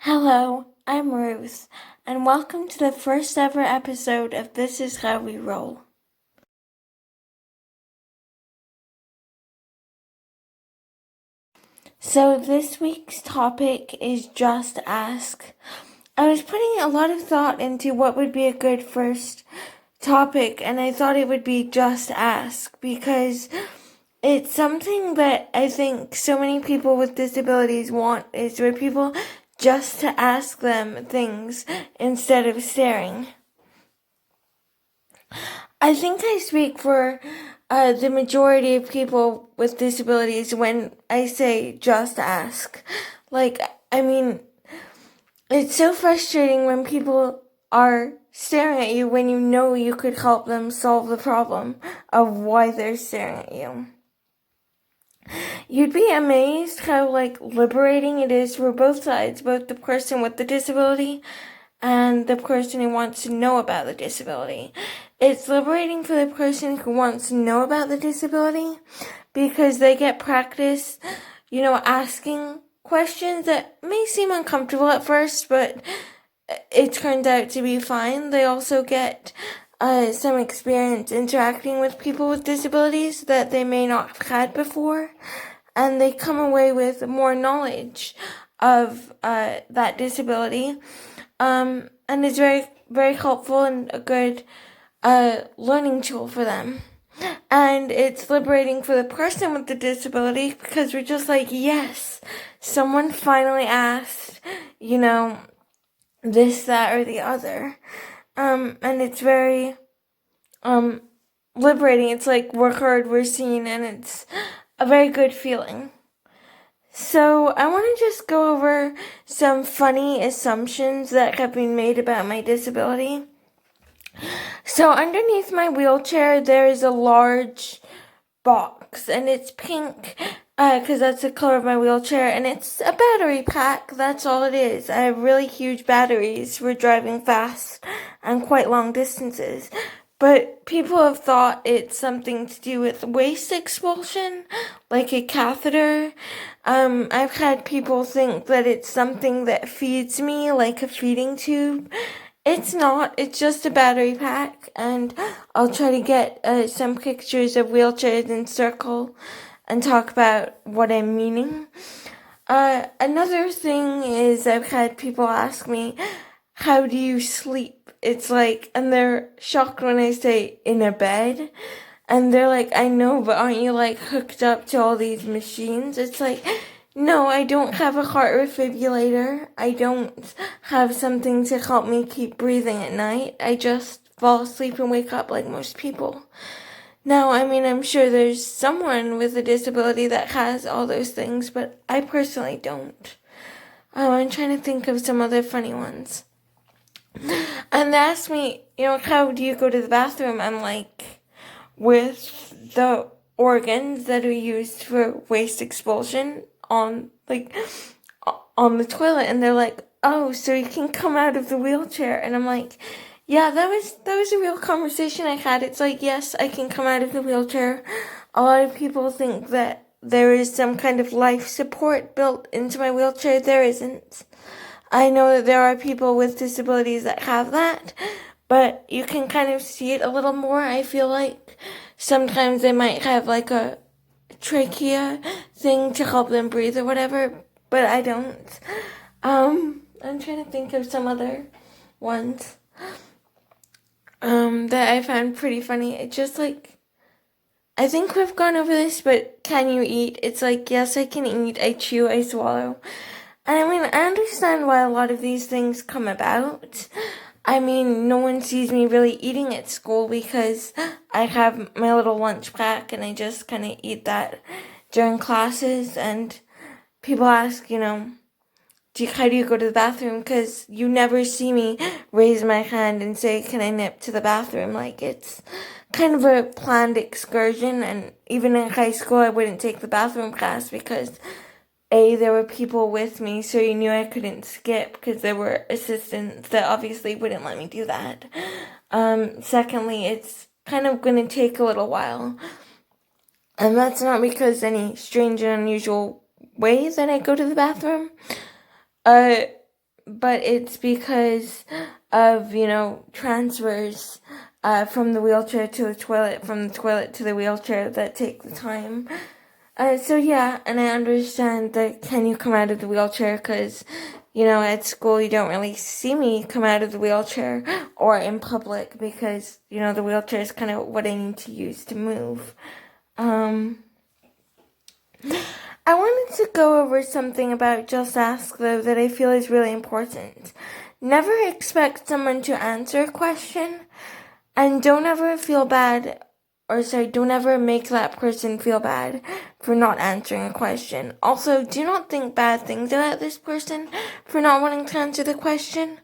Hello, I'm Ruth, and welcome to the first ever episode of This Is How We Roll. So this week's topic is Just Ask. I was putting a lot of thought into what would be a good first topic, and I thought it would be Just Ask because it's something that I think so many people with disabilities want, is for people just to ask them things instead of staring. I think I speak for the majority of people with disabilities when I say just ask. It's so frustrating when people are staring at you when you know you could help them solve the problem of why they're staring at you. You'd be amazed how liberating it is for both sides, both the person with the disability and the person who wants to know about the disability. It's liberating for the person who wants to know about the disability because they get practice, asking questions that may seem uncomfortable at first, but it turns out to be fine. They also get some experience interacting with people with disabilities that they may not have had before, and they come away with more knowledge of that disability. And it's very, very helpful and a good learning tool for them. And it's liberating for the person with the disability because we're just like, yes, someone finally asked, this, that, or the other. And it's very liberating. It's like we're heard, we're seen, and it's a very good feeling. So I want to just go over some funny assumptions that have been made about my disability. So underneath my wheelchair, there is a large box, and it's pink because that's the color of my wheelchair, and it's a battery pack. That's all it is. I have really huge batteries for driving fast and quite long distances. But people have thought it's something to do with waste expulsion, like a catheter. I've had people think that it's something that feeds me, like a feeding tube. It's not. It's just a battery pack, and I'll try to get some pictures of wheelchairs in circle and talk about what I'm meaning. Another thing is I've had people ask me, how do you sleep? It's like, and they're shocked when I say in a bed. And they're like, I know, but aren't you hooked up to all these machines? It's like, no, I don't have a heart defibrillator. I don't have something to help me keep breathing at night. I just fall asleep and wake up like most people. Now, I'm sure there's someone with a disability that has all those things, but I personally don't. I'm trying to think of some other funny ones. And they asked me, how do you go to the bathroom? I'm like, with the organs that are used for waste expulsion on the toilet. And they're like, oh, so you can come out of the wheelchair. And I'm like, yeah, that was a real conversation I had. It's like, yes, I can come out of the wheelchair. A lot of people think that there is some kind of life support built into my wheelchair. There isn't. I know that there are people with disabilities that have that, but you can kind of see it a little more. I feel like sometimes they might have a trachea thing to help them breathe or whatever, but I don't. I'm trying to think of some other ones that I found pretty funny. It's just I think we've gone over this, but can you eat? It's like, yes, I can eat, I chew, I swallow. And I understand why a lot of these things come about. No one sees me really eating at school because I have my little lunch pack and I just kind of eat that during classes. And people ask, how do you go to the bathroom? Because you never see me raise my hand and say, can I nip to the bathroom? It's kind of a planned excursion. And even in high school, I wouldn't take the bathroom class because there were people with me, so you knew I couldn't skip because there were assistants that obviously wouldn't let me do that. Secondly, it's kind of going to take a little while. And that's not because any strange and unusual way that I go to the bathroom. but it's because of, transfers from the wheelchair to the toilet, from the toilet to the wheelchair that take the time. So yeah, and I understand that can you come out of the wheelchair because, at school you don't really see me come out of the wheelchair or in public because, the wheelchair is kind of what I need to use to move. I wanted to go over something about Just Ask, though, that I feel is really important. Never expect someone to answer a question, and don't ever don't ever make that person feel bad for not answering a question. Also, do not think bad things about this person for not wanting to answer the question.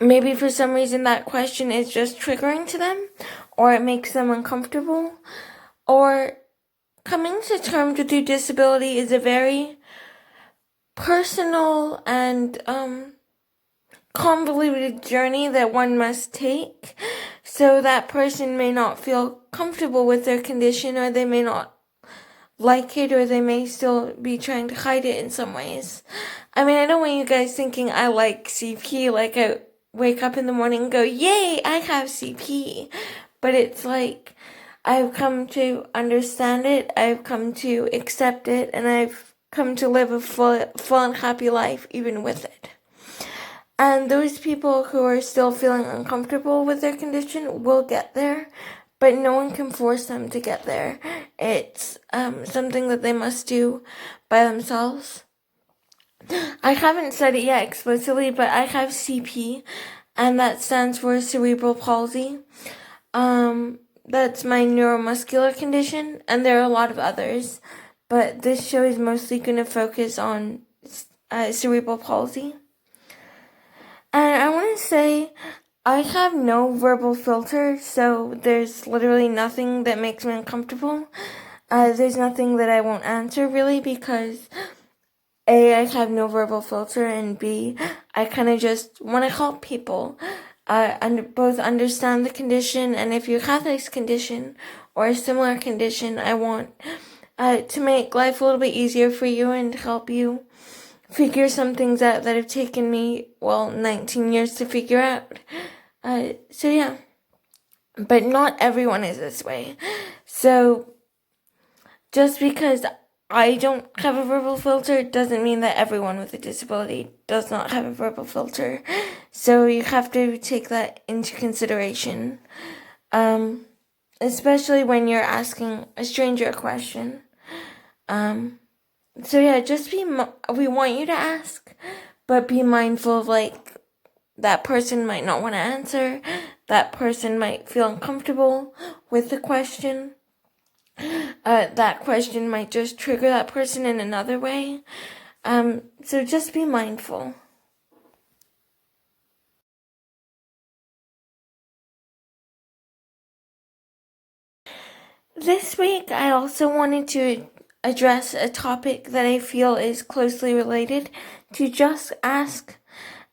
Maybe for some reason that question is just triggering to them, or it makes them uncomfortable, or coming to terms with your disability is a very personal and convoluted journey that one must take. So that person may not feel comfortable with their condition, or they may not like it, or they may still be trying to hide it in some ways. I mean, I don't want you guys thinking I like CP, like I wake up in the morning and go, yay, I have CP. But it's like, I've come to understand it, I've come to accept it, and I've come to live a full and happy life even with it. And those people who are still feeling uncomfortable with their condition will get there, but no one can force them to get there. It's something that they must do by themselves. I haven't said it yet explicitly, but I have CP, and that stands for cerebral palsy. That's my neuromuscular condition, and there are a lot of others, but this show is mostly going to focus on cerebral palsy. And I want to say, I have no verbal filter, so there's literally nothing that makes me uncomfortable. There's nothing that I won't answer, really, because A, I have no verbal filter, and B, I kind of just want to help people both understand the condition, and if you have this condition or a similar condition, I want to make life a little bit easier for you and help you figure some things out that have taken me, 19 years to figure out. So yeah. But not everyone is this way. So, just because I don't have a verbal filter doesn't mean that everyone with a disability does not have a verbal filter. So you have to take that into consideration. Especially when you're asking a stranger a question. So yeah, we want you to ask, but be mindful of that person might not want to answer, that person might feel uncomfortable with the question, that question might just trigger that person in another way, so just be mindful. This week, I also wanted to address a topic that I feel is closely related to Just Ask,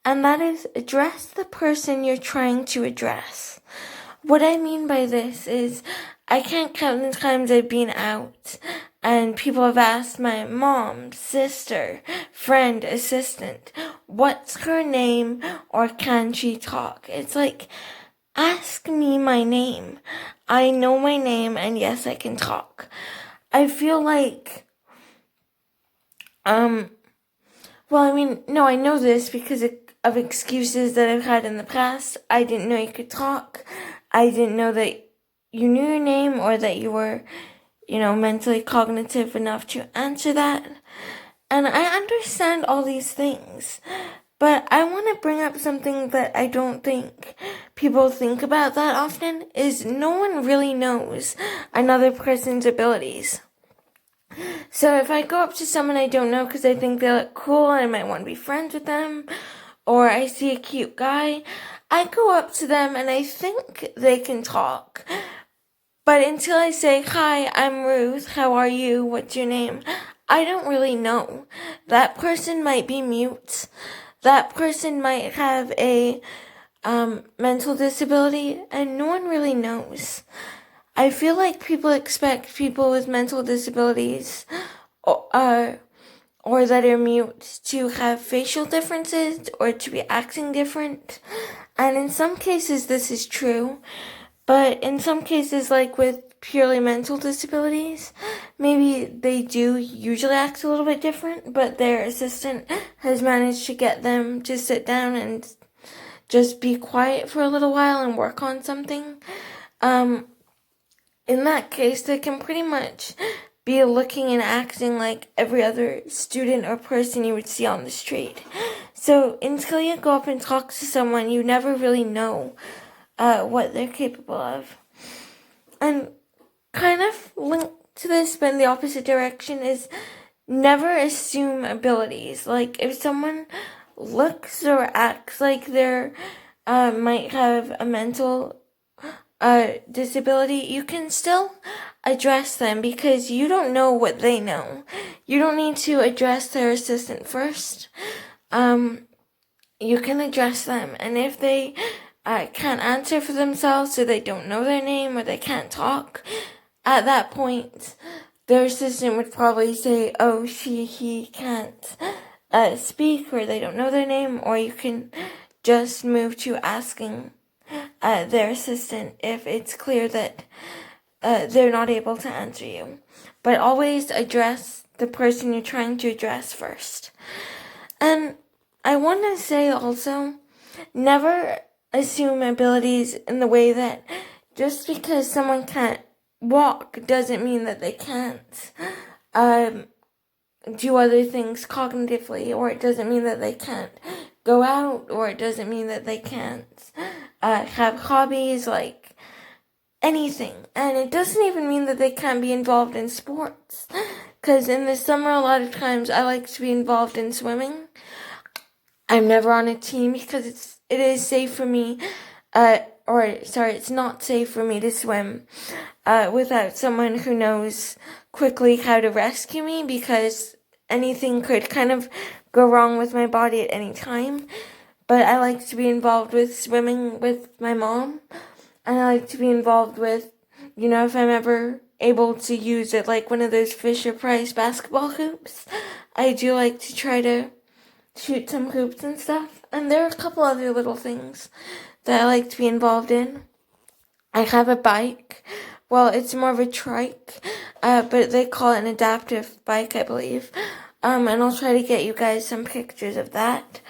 and that is address the person you're trying to address. What I mean by this is, I can't count the times I've been out and people have asked my mom, sister, friend, assistant, what's her name or can she talk? It's like, ask me my name. I know my name, and yes, I can talk. I feel like, I know this because of excuses that I've had in the past. I didn't know you could talk. I didn't know that you knew your name or that you were, mentally cognitive enough to answer that. And I understand all these things. But I want to bring up something that I don't think people think about that often, is no one really knows another person's abilities. So if I go up to someone I don't know because I think they look cool and I might want to be friends with them, or I see a cute guy, I go up to them and I think they can talk. But until I say, hi, I'm Ruth, how are you, what's your name, I don't really know. That person might be mute. That person might have a mental disability, and no one really knows. I feel like people expect people with mental disabilities or or that are mute to have facial differences or to be acting different. And in some cases this is true, but in some cases, like with purely mental disabilities, maybe they do usually act a little bit different, but their assistant has managed to get them to sit down and just be quiet for a little while and work on something. In that case, they can pretty much be looking and acting like every other student or person you would see on the street. So until you go up and talk to someone, you never really know what they're capable of. And kind of linked to this, but in the opposite direction, is never assume abilities. Like, if someone looks or acts like they might have a mental disability, you can still address them because you don't know what they know. You don't need to address their assistant first. You can address them, and if they can't answer for themselves, so they don't know their name or they can't talk, at that point, their assistant would probably say, oh, he can't speak, or they don't know their name, or you can just move to asking their assistant if it's clear that they're not able to answer you. But always address the person you're trying to address first. And I want to say also, never assume abilities in the way that just because someone can't walk doesn't mean that they can't do other things cognitively, or it doesn't mean that they can't go out, or it doesn't mean that they can't have hobbies, like anything. And it doesn't even mean that they can't be involved in sports, because in the summer a lot of times I like to be involved in swimming. I'm never on a team because it is safe for me, it's not safe for me to swim without someone who knows quickly how to rescue me, because anything could kind of go wrong with my body at any time. But I like to be involved with swimming with my mom, and I like to be involved with, if I'm ever able to use it, like one of those Fisher-Price basketball hoops, I do like to try to shoot some hoops and stuff. And there are a couple other little things that I like to be involved in. I have a bike. Well, it's more of a trike, but they call it an adaptive bike, I believe. And I'll try to get you guys some pictures of that.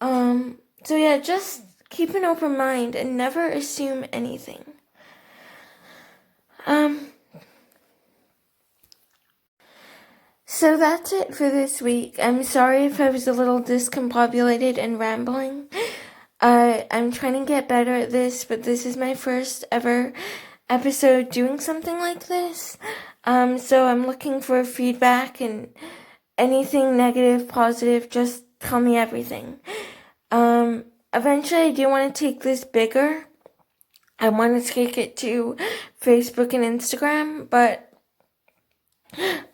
So yeah, just keep an open mind and never assume anything. So that's it for this week. I'm sorry if I was a little discombobulated and rambling. I'm trying to get better at this, but this is my first ever episode doing something like this. So I'm looking for feedback, and anything negative, positive, just tell me everything. Eventually I do want to take this bigger. I want to take it to Facebook and Instagram, but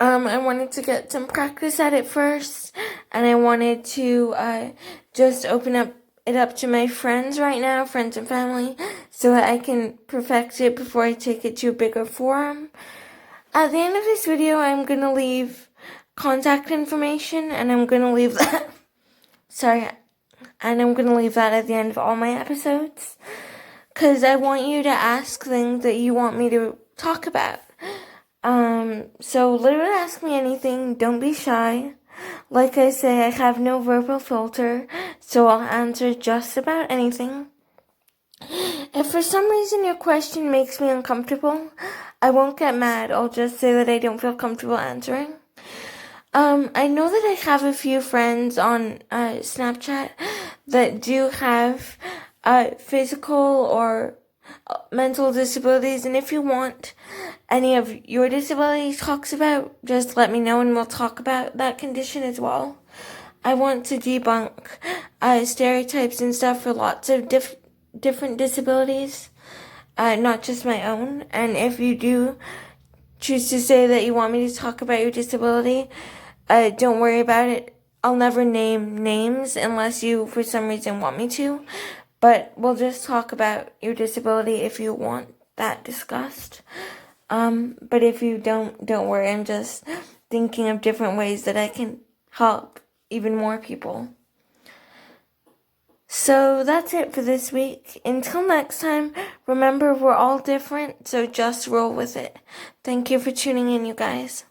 I wanted to get some practice at it first, and I wanted to just open it up to my friends right now, friends and family, so that I can perfect it before I take it to a bigger forum. At the end of this video, I'm going to leave contact information, and I'm going to leave that, and I'm going to leave that at the end of all my episodes, because I want you to ask things that you want me to talk about. So literally ask me anything, don't be shy. Like I say, I have no verbal filter, so I'll answer just about anything. If for some reason your question makes me uncomfortable, I won't get mad, I'll just say that I don't feel comfortable answering. I know that I have a few friends on Snapchat that do have physical or mental disabilities, and if you want any of your disabilities talks about, just let me know and we'll talk about that condition as well. I want to debunk stereotypes and stuff for lots of different disabilities, not just my own. And if you do choose to say that you want me to talk about your disability, don't worry about it. I'll never name names unless you for some reason want me to, but we'll just talk about your disability if you want that discussed. But if you don't worry, I'm just thinking of different ways that I can help even more people. So that's it for this week. Until next time, remember we're all different, so just roll with it. Thank you for tuning in, you guys.